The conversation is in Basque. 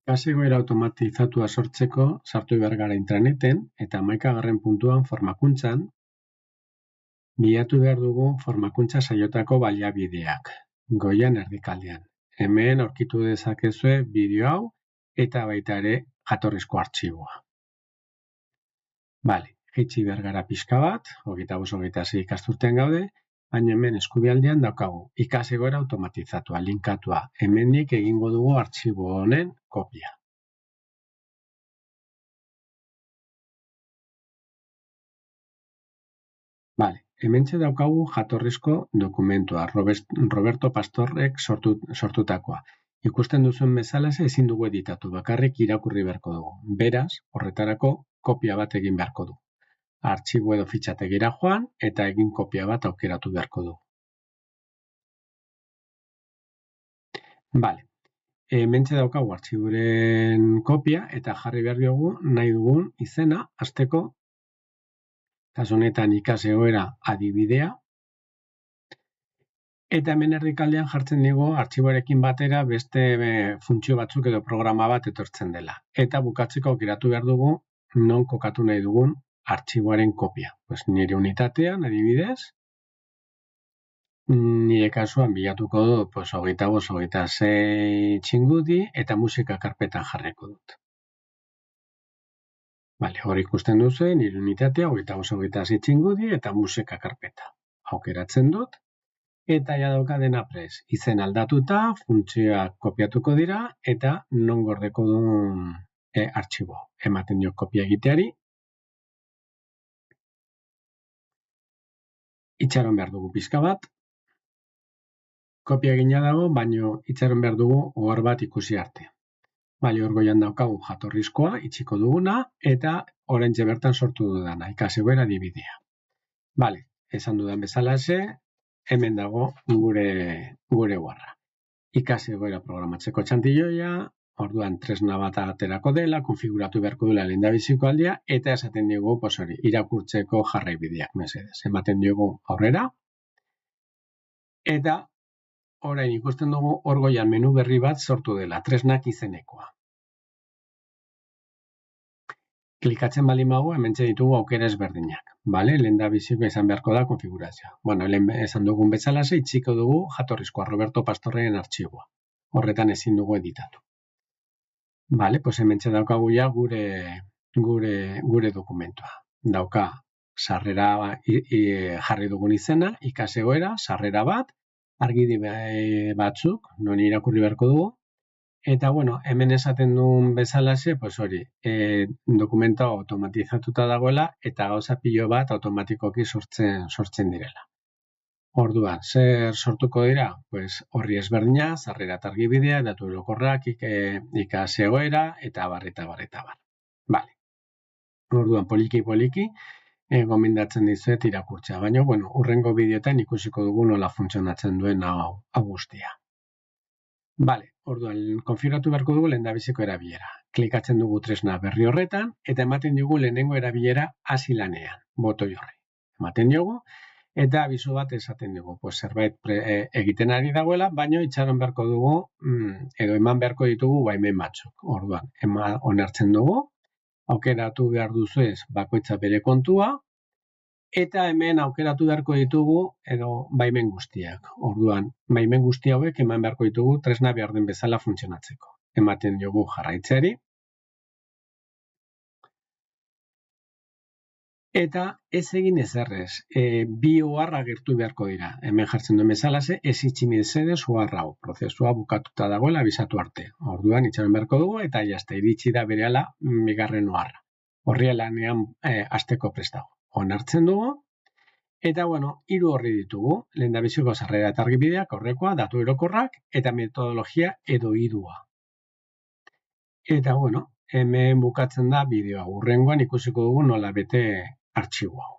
Ikasgeroa automatizatua sortzeko sartu behar gara intraneten eta 11. puntuan formakuntzan bilatu behar dugu formakuntza saiotako baliabideak, goian erdikaldean. Hemen aurkitu dezakezue bideo hau eta baita ere jatorrizko artxiboa. Bale, jaitsi behar gara pixka bat, 25-26 ikasturtean gaude, baina hemen eskubialdean daukagu ikasgeroa automatizatua, linkatua. Hemendik egingo dugu artxibo honen kopia. Bale, hementxe daukagu jatorrizko dokumentua, Roberto Pastorrek sortutakoa. Ikusten duzuen bezala ezin dugu editatu, bakarrik irakurri beharko dugu. Beraz, horretarako kopia bat egin beharko du. Artxibo edo fitxategira joan eta egin kopia bat aukeratu beharko du. Bale, hementxe daukagu artxiboren kopia eta jarri behar diogu nahi dugun izena hasteko. Kasu honetan ikasgeroa adibidea. Eta hemen erdikaldean jartzen dugu artxiboarekin batera beste funtzio batzuk edo programa bat etortzen dela. Eta bukatzeko aukeratu behar dugu non kokatu nahi dugun artxiboaren kopia. Nire unitatean, adibidez, nire kasuan bilatuko dut 25-26 txingudi eta musika karpetan jarriko dut. Bale, hori ikusten duzu, nire unitatea 25-26 txingudi eta musika karpeta. Aukeratzen dut. Eta ja dauka dena prest. Izen aldatuta, funtzioak kopiatuko dira, eta non gordeko duen artxibo. Ematen dio kopia egiteari. Itxaron behar dugu pizka bat. Kopia egina dago, baino itxaron behar dugu ohar bat ikusi arte. Bale, hor goian daukagu jatorrizkoa, itxiko duguna, eta oraintxe bertan sortu dudana, ikasgeroa adibidea. Bale, esan dudan bezalaxe, hemen dago gure oharra. Ikasgeroa programatzeko txantilloia, orduan tresna bat aterako dela, konfiguratu beharko dela lehendabiziko aldia, eta esaten diogu, irakurtzeko jarraibideak, mesedez. Ematen diogu aurrera, eta orain ikusten dugu hor goian menu berri bat sortu dela, tresnak izenekoa. Klikatzen baldin badugu, hementxe ditugu aukera ezberdinak. Bale, lehendabiziko izan beharko da konfigurazioa. Lehen esan dugun bezalaxe, itxiko dugu jatorrizkoa Roberto Pastorren artxiboa. Horretan ezin dugu editatu. Bale, hementxe daukagu ja gure dokumentua. Dauka sarrera jarri dugun izena, ikasgeroa, sarrera bat, argidi batzuk, non irakurri beharko dugu, eta, hemen esaten duen bezalaxe, dokumenta automatizatuta dagoela, eta gauza pilo bat automatikoki sortzen direla. Orduan, zer sortuko dira? Horri ezberdina, sarrera eta argibidea, datu orokorrak, ikasgeroa, eta bar. Bale. Orduan, poliki, gomendatzen dizuet irakurtzea, baina, hurrengo bideotan ikusiko dugu nola funtzionatzen duen hau guztia. Bale, orduan, konfiguratu beharko dugu lehendabiziko erabilera. Klikatzen dugu tresna berri horretan, eta ematen dugu lehenengo erabilera hasi lanean, botoi horri. Ematen dugu, eta abisu bat esaten dugu, zerbait egiten ari dagoela, baina itxaron beharko dugu, edo eman beharko ditugu baimen batzuk. Orduan, onartzen dugu, aukeratu behar duzu bakoitza bere kontua, eta hemen aukeratu beharko ditugu edo baimen guztiak. Orduan, baimen guzti hauek eman beharko ditugu tresna behar den bezala funtzionatzeko. Ematen diogu jarraitzeari. Eta ez egin ezerrez, bi ohar agertu beharko dira. Hemen jartzen duen bezalaxe, ez itxi mesedez ohar hau. Prozesua bukatuta dagoela abisatu arte. Orduan, itxaron beharko dugu, eta jazta iritsi da berehala bigarren oharra. Horri lanean hasteko prest dago. Onartzen dugu, eta, 3 horri ditugu, lehendabiziko sarrera eta argibideak, aurrekoa, datu orokorrak, eta metodologia edo irua. Eta, hemen bukatzen da bideoa. Hurrengoan ikusiko dugu nola bete artxibo hau.